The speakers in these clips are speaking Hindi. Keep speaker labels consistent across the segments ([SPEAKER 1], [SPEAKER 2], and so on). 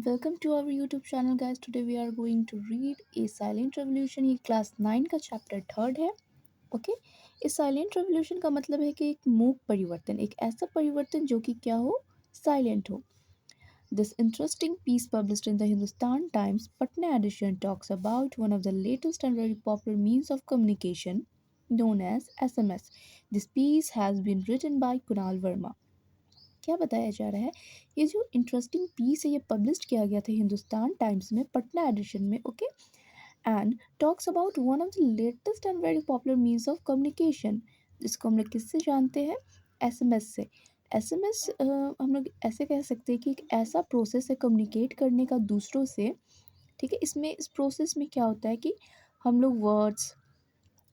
[SPEAKER 1] Welcome to our YouTube channel guys. Today we are going to read A Silent Revolution. ये क्लास 9 का चैप्टर थर्ड है. ओके. इस साइलेंट रेवोल्यूशन का मतलब है कि एक मूक परिवर्तन, एक ऐसा परिवर्तन जो कि क्या हो, साइलेंट हो. This interesting piece published in the Hindustan Times Patna edition talks about one of the latest and very popular means of communication known as SMS. This piece has been written by Kunal Verma. क्या बताया जा रहा है, ये जो इंटरेस्टिंग पीस है ये पब्लिश किया गया था हिंदुस्तान टाइम्स में पटना एडिशन में. Okay. And talks about one of the latest and very popular means of communication. जिसको हम लोग किससे जानते हैं, एसएमएस से. एसएमएस हम लोग ऐसे कह सकते हैं कि एक ऐसा प्रोसेस है कम्युनिकेट करने का दूसरों से. ठीक है. इसमें इस प्रोसेस में क्या होता है कि हम लोग वर्ड्स,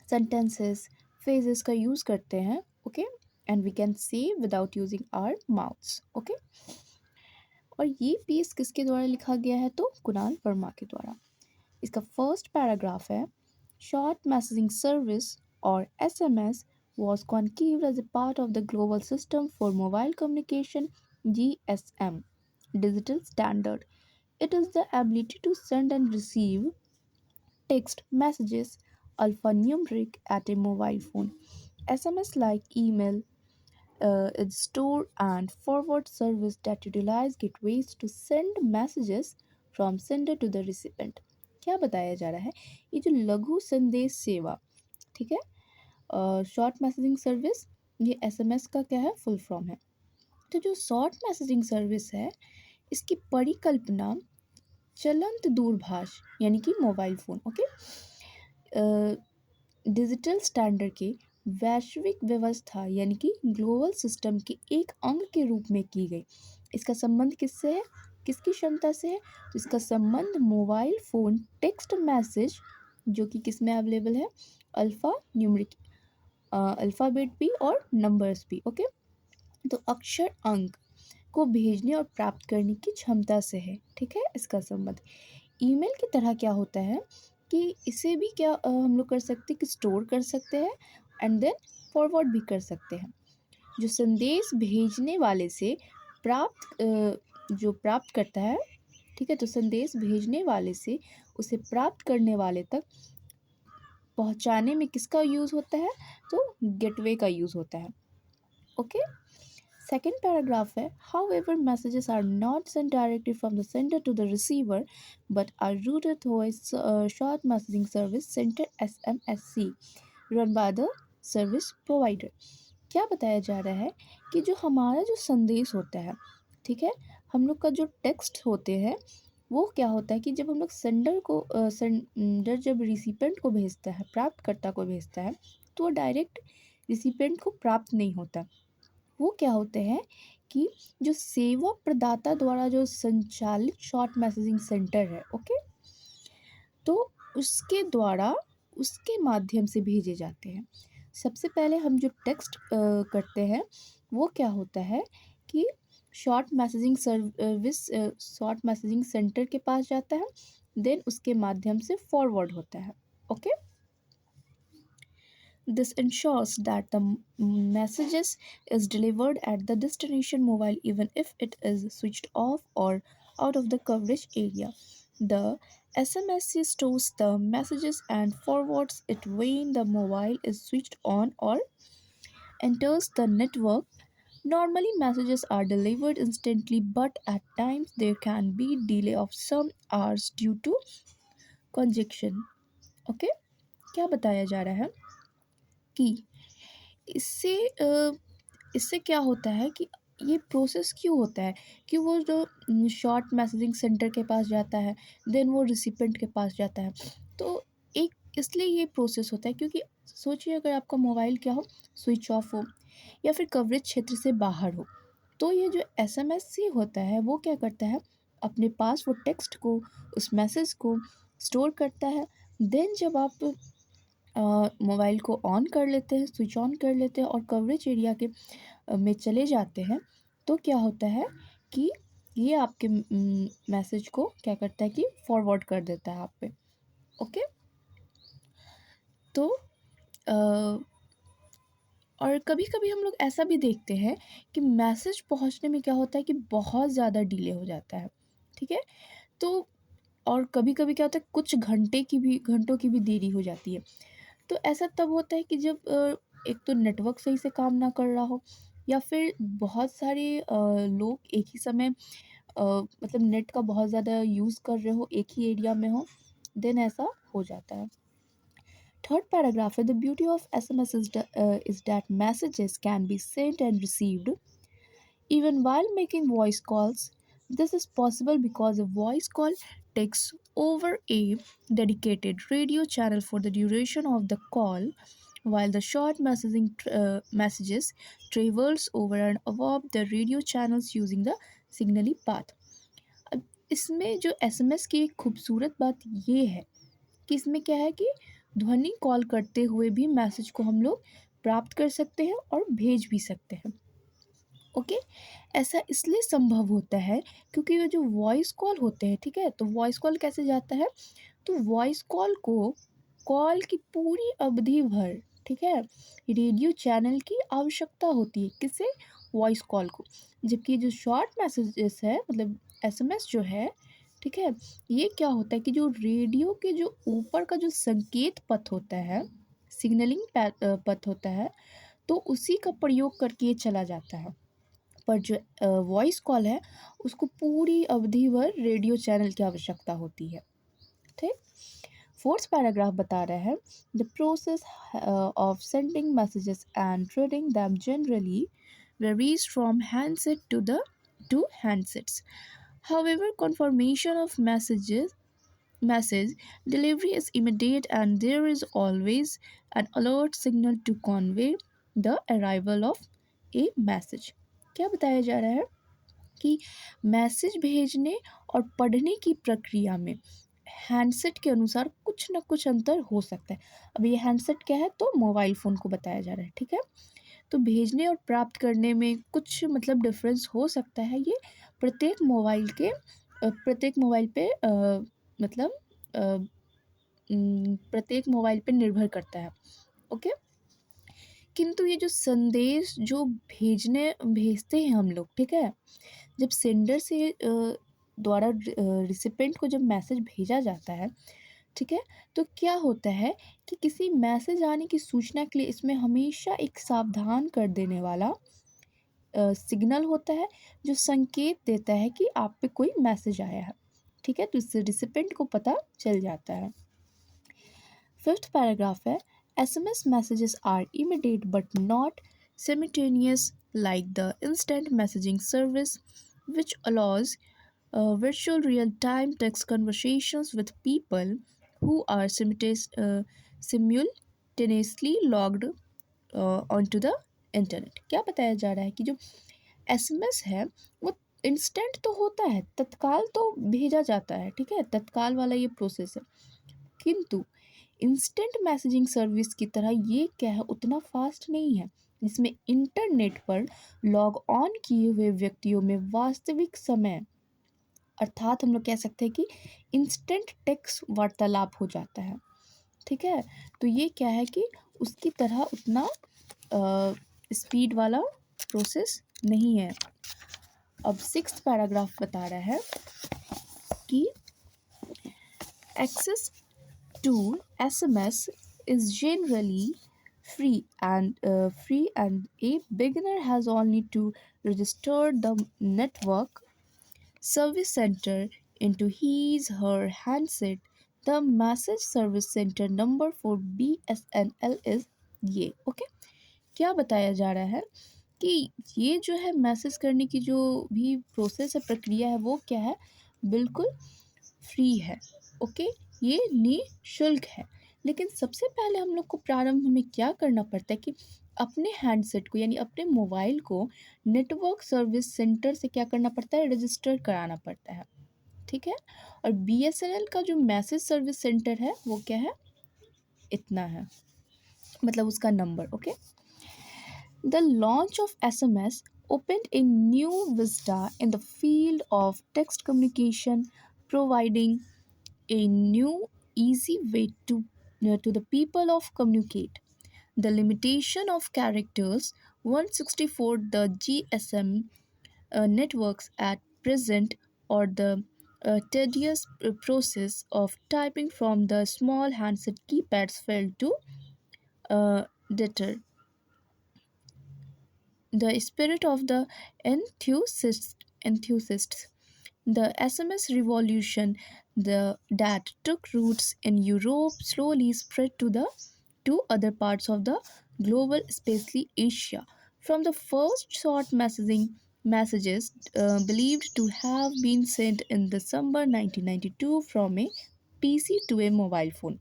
[SPEAKER 1] सेंटेंसेस, phrases का यूज़ करते हैं. Okay. And we can say without using our mouths. Okay. और ये पीस किसके द्वारा लिखा गया है, तो कुणाल वर्मा के द्वारा. इसका फर्स्ट पैराग्राफ है, शॉर्ट मैसेजिंग सर्विस और SMS was conceived as a part of the global system for mobile communication GSM digital standard. It is the ability to send and receive text messages alphanumeric at a mobile phone. SMS like email is store and forward service that utilize gateways to send messages from sender to the recipient. क्या बताया जा रहा है, ये जो लघु संदेश सेवा, ठीक है, शॉर्ट मैसेजिंग सर्विस, ये एसएमएस का क्या है, फुल फॉर्म है. तो जो शॉर्ट मैसेजिंग सर्विस है इसकी परिकल्पना चलंत दूरभाष यानी कि mobile phone, okay, digital standard के वैश्विक व्यवस्था यानी कि ग्लोबल सिस्टम के एक अंग के रूप में की गई. इसका संबंध किससे है, किसकी क्षमता से है, तो इसका संबंध मोबाइल फ़ोन टेक्स्ट मैसेज जो कि किस में अवेलेबल है, अल्फ़ा न्यूमरिक, अल्फ़ाबेट भी और नंबर्स भी. ओके. तो अक्षर अंक को भेजने और प्राप्त करने की क्षमता से है. ठीक है. इसका संबंध ईमेल की तरह क्या होता है कि इसे भी क्या हम लोग कर सकते हैं कि स्टोर कर सकते हैं एंड देन फॉरवर्ड भी कर सकते हैं. जो संदेश भेजने वाले से जो प्राप्त करता है, ठीक है, तो संदेश भेजने वाले से उसे प्राप्त करने वाले तक पहुंचाने में किसका यूज़ होता है, तो गेटवे का यूज़ होता है. ओके. सेकेंड पैराग्राफ है, however messages are not sent directly from the sender to the receiver but are routed through a short messaging service center SMSC run by the service provider. क्या बताया जा रहा है कि जो हमारा जो संदेश होता है, ठीक है, हम लोग का जो टेक्स्ट होते हैं वो क्या होता है कि जब हम लोग सेंडर जब रिसिपेंट को भेजता है, प्राप्तकर्ता को भेजता है, तो वो डायरेक्ट रिसिपेंट को प्राप्त नहीं होता. वो क्या होते हैं कि जो सेवा प्रदाता द्वारा जो संचालित शॉर्ट मैसेजिंग सेंटर है, ओके, तो उसके द्वारा उसके माध्यम से भेजे जाते हैं. सबसे पहले हम जो टेक्स्ट करते हैं वो क्या होता है कि शॉर्ट मैसेजिंग सेंटर के पास जाता है, देन उसके माध्यम से फॉरवर्ड होता है. Okay. This ensures that the messages is delivered at the destination mobile even if it is switched off or out of the coverage area. The SMSC stores the messages and forwards it when the mobile is switched on or enters the network. Normally messages are delivered instantly but at times there can be delay of some hours due to congestion. Okay? क्या बताया जा रहा है कि इससे इससे क्या होता है कि ये प्रोसेस क्यों होता है कि वो जो शॉर्ट मैसेजिंग सेंटर के पास जाता है, देन वो रिसिपेंट के पास जाता है. तो एक इसलिए ये प्रोसेस होता है क्योंकि सोचिए अगर आपका मोबाइल क्या हो, स्विच ऑफ हो या फिर कवरेज क्षेत्र से बाहर हो, तो ये जो एसएमएस होता है वो क्या करता है, अपने पास वो टेक्स्ट को, उस मैसेज को स्टोर करता है. देन जब आप मोबाइल को ऑन कर लेते हैं, स्विच ऑन कर लेते हैं और कवरेज एरिया के में चले जाते हैं, तो क्या होता है कि ये आपके मैसेज को क्या करता है कि फॉरवर्ड कर देता है आप पे. ओके. तो और कभी कभी हम लोग ऐसा भी देखते हैं कि मैसेज पहुंचने में क्या होता है कि बहुत ज़्यादा डिले हो जाता है. ठीक है? तो और कभी-कभी क्या होता है, कुछ घंटों की भी देरी हो जाती है। तो ऐसा तब होता है कि जब एक तो नेटवर्क सही से काम ना कर रहा हो, या फिर बहुत सारे लोग एक ही समय मतलब नेट का बहुत ज़्यादा यूज़ कर रहे हो, एक ही एरिया में हो, देन ऐसा हो जाता है। थर्ड पैराग्राफ है, the beauty of SMS is that messages can be sent and received even while making voice calls. This is possible because a voice call takes over a dedicated radio channel for the duration of the call, while the short messages traverse over and above the radio channels using the signally path. अब इसमें जो एसएमएस की एक खूबसूरत बात ये है कि इसमें क्या है कि ध्वनि कॉल करते हुए भी मैसेज को हम लोग प्राप्त कर सकते हैं और भेज भी सकते हैं। ओके, ऐसा इसलिए संभव होता है क्योंकि ये जो वॉइस कॉल होते हैं, ठीक है, तो वॉइस कॉल कैसे जाता है, तो वॉइस कॉल को कॉल की पूरी अवधि भर, ठीक है, रेडियो चैनल की आवश्यकता होती है, किसे, वॉइस कॉल को। जबकि जो शॉर्ट मैसेजेस है, मतलब एसएमएस जो है, ठीक है, ये क्या होता है कि जो रेडियो के जो ऊपर का जो संकेत पथ होता है, सिग्नलिंग पथ होता है, तो उसी का प्रयोग करके ये चला जाता है। पर जो वॉइस कॉल है, उसको पूरी अवधि भर रेडियो चैनल की आवश्यकता होती है। ठीक। फोर्थ पैराग्राफ बता रहा है, the process of sending messages and reading them generally varies from handset to handsets. However, confirmation of message delivery is immediate and there is always an alert signal to convey the arrival of a message. क्या बताया जा रहा है कि मैसेज भेजने और पढ़ने की प्रक्रिया में हैंडसेट के अनुसार कुछ ना कुछ अंतर हो सकता है। अब ये हैंडसेट क्या है, तो मोबाइल फ़ोन को बताया जा रहा है, ठीक है। तो भेजने और प्राप्त करने में कुछ मतलब डिफरेंस हो सकता है, ये प्रत्येक मोबाइल के प्रत्येक मोबाइल पे मतलब अ, प्रत्येक मोबाइल पे निर्भर करता है। ओके, किंतु ये जो संदेश जो भेजते हैं हम लोग, ठीक है, जब सेंडर से द्वारा रिसिपेंट को जब मैसेज भेजा जाता है, ठीक है, तो क्या होता है कि किसी मैसेज आने की सूचना के लिए इसमें हमेशा एक सावधान कर देने वाला सिग्नल होता है, जो संकेत देता है कि आप पे कोई मैसेज आया है, ठीक है, तो इससे रिसिपेंट को पता चल जाता है। फिफ्थ पैराग्राफ है, SMS messages are immediate but not simultaneous like the instant messaging service, which allows virtual real-time text conversations with people who are simultaneously logged onto the internet। क्या बताया जा रहा है कि जो एसएमएस है वो इंस्टेंट तो होता है, तत्काल तो भेजा जाता है, ठीक है, तत्काल वाला ये प्रोसेस है, किंतु इंस्टेंट मैसेजिंग सर्विस की तरह ये क्या है, उतना फास्ट नहीं है, जिसमें इंटरनेट पर लॉग ऑन किए हुए व्यक्तियों में वास्तविक समय, अर्थात हम लोग कह सकते हैं कि इंस्टेंट टेक्स्ट वार्तालाप हो जाता है, ठीक है। तो ये क्या है कि उसकी तरह उतना स्पीड वाला प्रोसेस नहीं है। अब सिक्स्थ पैराग्राफ बता रहा है कि access to SMS is generally free and a beginner has only to register the network service center into his her handset. The message service center number for BSNL is ये ओके। क्या बताया जा रहा है कि ये जो है मैसेज करने की जो भी प्रोसेस है, प्रक्रिया है, वो क्या है, बिल्कुल फ्री है। ओके, ये निःशुल्क है, लेकिन सबसे पहले हम लोग को प्रारंभ में क्या करना पड़ता है कि अपने हैंडसेट को, यानी अपने मोबाइल को नेटवर्क सर्विस सेंटर से क्या करना पड़ता है, रजिस्टर कराना पड़ता है, ठीक है। और बीएसएनएल का जो मैसेज सर्विस सेंटर है वो क्या है, इतना है, मतलब उसका number. Okay, the launch of SMS opened a new vista in the field of text communication, providing a new easy way to the people of communicate. The limitation of characters 164 the GSM networks at present, or the tedious process of typing from the small handset keypads failed to deter the spirit of the enthusiasts. The SMS revolution that took roots in Europe slowly spread to other parts of the global, especially Asia. From the first short messages believed to have been sent in December 1992 from a PC to a mobile phone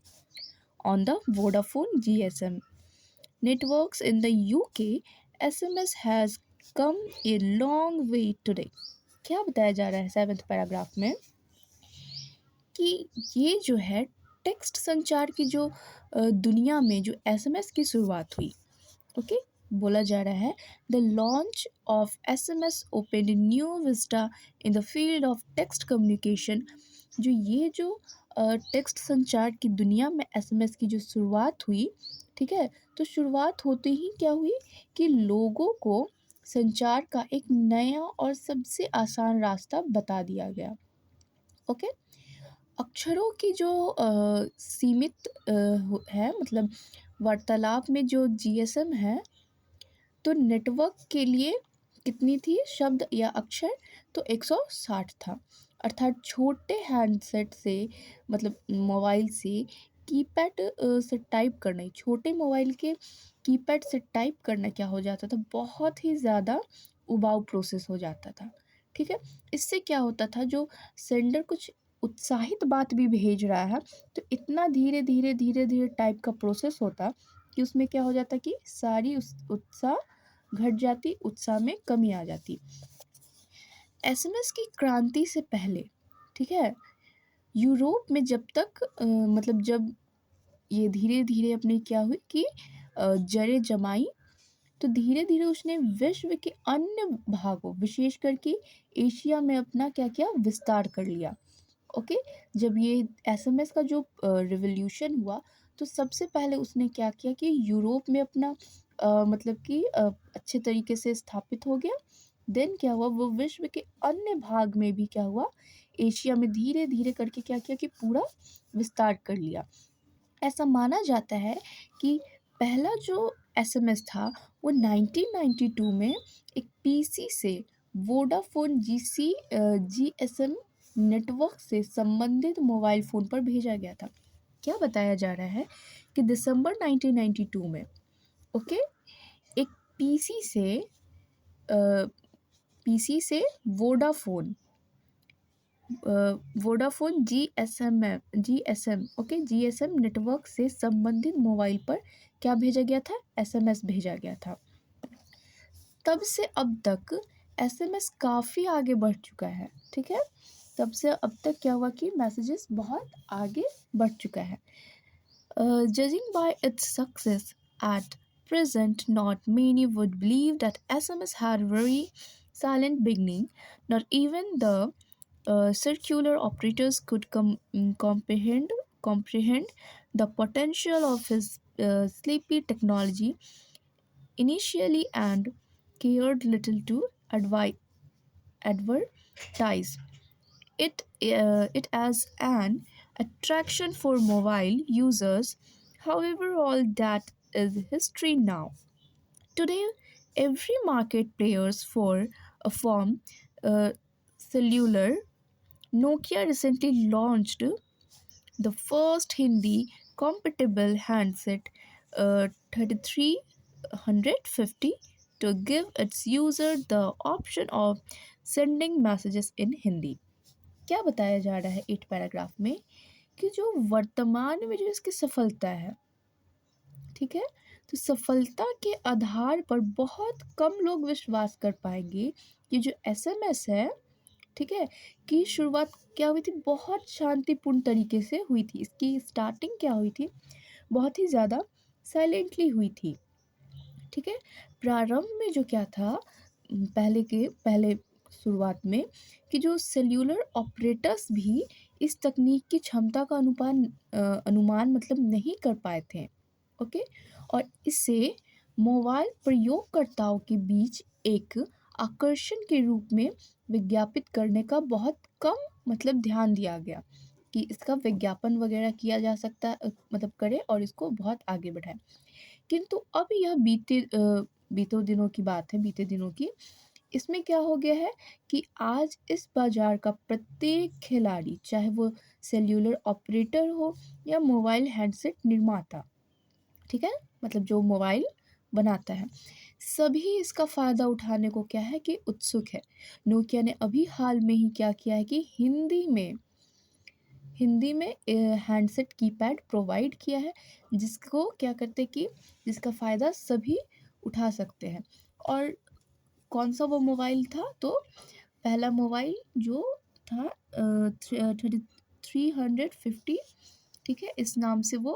[SPEAKER 1] on the Vodafone GSM networks in the UK, SMS has come a long way today. क्या बताया जा रहा है सेवेंथ पैराग्राफ में कि ये जो है टेक्स्ट संचार की जो दुनिया में जो एसएमएस की शुरुआत हुई, ओके, बोला जा रहा है the launch of SMS open new Vista in the field of text communication. जो ये जो टेक्स्ट संचार की दुनिया में एसएमएस की जो शुरुआत हुई, ठीक है, तो शुरुआत होते ही क्या हुई कि लोगों को संचार का एक नया और सबसे आसान रास्ता बता दिया गया। ओके, अक्षरों की जो सीमित है, मतलब वार्तालाप में जो जीएसएम है, तो नेटवर्क के लिए कितनी थी शब्द या अक्षर, तो 160 था। अर्थात छोटे हैंडसेट से, मतलब मोबाइल से कीपैड से टाइप करना, छोटे मोबाइल के कीपैड से टाइप करना क्या हो जाता था, बहुत ही ज़्यादा उबाऊ प्रोसेस हो जाता था। ठीक है, इससे क्या होता था, जो सेंडर कुछ उत्साहित बात भी भेज रहा है तो इतना धीरे धीरे धीरे धीरे टाइप का प्रोसेस होता कि उसमें क्या हो जाता कि सारी उस उत्साह घट जाती, उत्साह में कमी आ जाती। एसएमएस की क्रांति से पहले, ठीक है, यूरोप में जब तक मतलब जब ये धीरे धीरे अपने क्या हुई कि जड़ें जमाई, तो धीरे धीरे उसने विश्व के अन्य भागों, विशेष करके एशिया में अपना क्या किया, विस्तार कर लिया। ओके, जब ये एसएमएस का जो रिवॉल्यूशन हुआ, तो सबसे पहले उसने क्या किया कि यूरोप में अपना मतलब कि अच्छे तरीके से स्थापित हो गया। देन क्या हुआ, वो विश्व के अन्य भाग में भी क्या हुआ, एशिया में धीरे धीरे करके क्या किया कि पूरा विस्तार कर लिया। ऐसा माना जाता है कि पहला जो एसएमएस था वो 1992 में एक पीसी से वोडाफोन जीएसएम नेटवर्क से संबंधित मोबाइल फ़ोन पर भेजा गया था। क्या बताया जा रहा है कि दिसंबर 1992 में, ओके, एक पीसी से पीसी से Vodafone Vodafone GSM okay GSM network से संबंधित मोबाइल पर क्या भेजा गया था, एसएमएस भेजा गया था। तब से अब तक एसएमएस काफ़ी आगे बढ़ चुका है। ठीक है, तब से अब तक क्या हुआ कि मैसेजेस बहुत आगे बढ़ चुका है। Judging by its success at present, not many would believe that SMS had a very silent beginning. Not even the circular operators could comprehend the potential of his sleepy technology initially and cared little to advertise it as an attraction for mobile users. However, all that is history now. Today, every market players for a form cellular. Nokia recently launched the first Hindi compatible handset 3350 to give its user the option of sending messages in Hindi. क्या बताया जा रहा है 8 पैराग्राफ में कि जो वर्तमान में जो इसकी सफलता है, ठीक है, तो सफलता के आधार पर बहुत कम लोग विश्वास कर पाएंगे कि जो एसएमएस है, ठीक है, की शुरुआत क्या हुई थी, बहुत शांतिपूर्ण तरीके से हुई थी। इसकी स्टार्टिंग क्या हुई थी, बहुत ही ज़्यादा साइलेंटली हुई थी। ठीक है, प्रारंभ में जो क्या था, पहले शुरुआत में कि जो सेल्यूलर ऑपरेटर्स भी इस तकनीक की क्षमता का अनुमान मतलब नहीं कर पाए थे। ओके, और इसे मोबाइल प्रयोगकर्ताओं के बीच एक आकर्षण के रूप में विज्ञापित करने का बहुत कम मतलब ध्यान दिया गया कि इसका विज्ञापन वगैरह किया जा सकता है, मतलब करे और इसको बहुत आगे बढ़ाए। किंतु अब यह बीते दिनों की बात है, बीते दिनों की। इसमें क्या हो गया है कि आज इस बाजार का प्रत्येक खिलाड़ी, चाहे वो सेल्युलर ऑपरेटर हो या मोबाइल हैंडसेट निर्माता, ठीक है? मतलब जो मोबाइल बनाता है, सभी इसका फ़ायदा उठाने को क्या है कि उत्सुक है। नोकिया ने अभी हाल में ही क्या किया है कि हिंदी में हैंडसेट कीपैड प्रोवाइड किया है, जिसको क्या करते हैं कि जिसका फ़ायदा सभी उठा सकते हैं। और कौन-सा वो मोबाइल था? तो पहला मोबाइल जो था 350, ठीक है? इस नाम से वो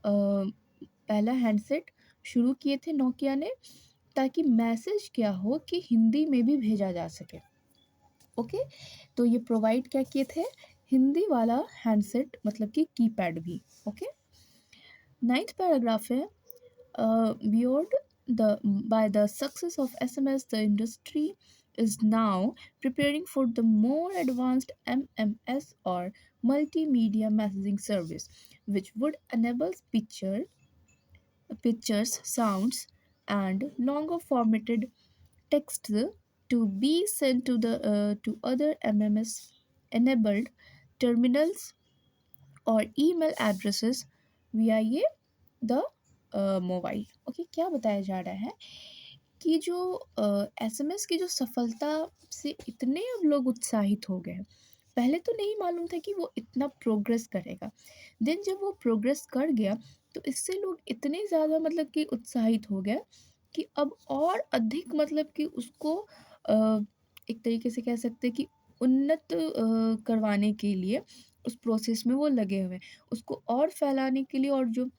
[SPEAKER 1] पहला हैंडसेट शुरू किए थे नोकिया ने, ताकि मैसेज क्या हो कि हिंदी में भी भेजा जा सके। ओके? तो ये प्रोवाइड क्या किए थे? हिंदी वाला हैंडसेट, मतलब कि कीपैड भी। ओके? 9th पैराग्राफ है, viewed by the success of SMS, the industry is now preparing for the more advanced MMS or multimedia messaging service, which would enable pictures, sounds, and longer formatted text to be sent to other MMS enabled terminals और ईमेल एड्रेसेस via ये द मोबाइल। ओके, क्या बताया जा रहा है कि जो एसएमएस की जो सफलता से इतने अब लोग उत्साहित हो गए हैं। पहले तो नहीं मालूम था कि वो इतना प्रोग्रेस करेगा। देन जब वो प्रोग्रेस कर गया, तो इससे लोग इतने ज़्यादा मतलब कि उत्साहित हो गए कि अब और अधिक मतलब कि उसको एक तरीके से कह सकते हैं कि उन्नत करवाने के लिए उस प्रोसेस में वो लगे हुए हैं। उसको और फैलाने के लिए, और जो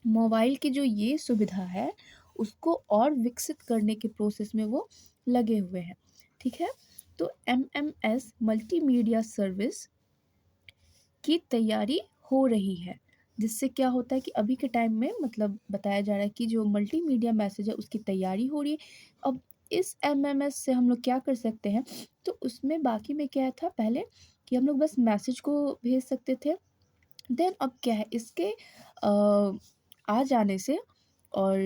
[SPEAKER 1] मोबाइल की जो ये सुविधा है, उसको और विकसित करने के प्रोसेस में वो लगे हुए हैं। ठीक है? तो एमएमएस मल्टीमीडिया सर्विस की तैयारी हो रही है, जिससे क्या होता है कि अभी के टाइम में मतलब बताया जा रहा है कि जो मल्टीमीडिया मैसेज है उसकी तैयारी हो रही है। अब इस एमएमएस से हम लोग क्या कर सकते हैं, तो उसमें बाकी में क्या था पहले कि हम लोग बस मैसेज को भेज सकते थे। देन अब क्या है, इसके आ जाने से और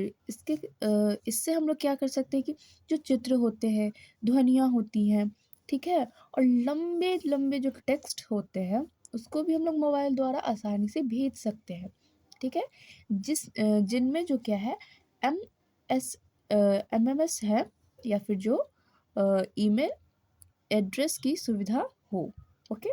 [SPEAKER 1] इससे हम लोग क्या कर सकते हैं कि जो चित्र होते हैं, ध्वनियाँ होती हैं, ठीक है? और लंबे-लंबे जो टेक्स्ट होते हैं, उसको भी हम लोग मोबाइल द्वारा आसानी से भेज सकते हैं, ठीक है? जिनमें जो क्या है, एमएस एमएमएस है, या फिर जो ईमेल एड्रेस की सुविधा हो। ओके?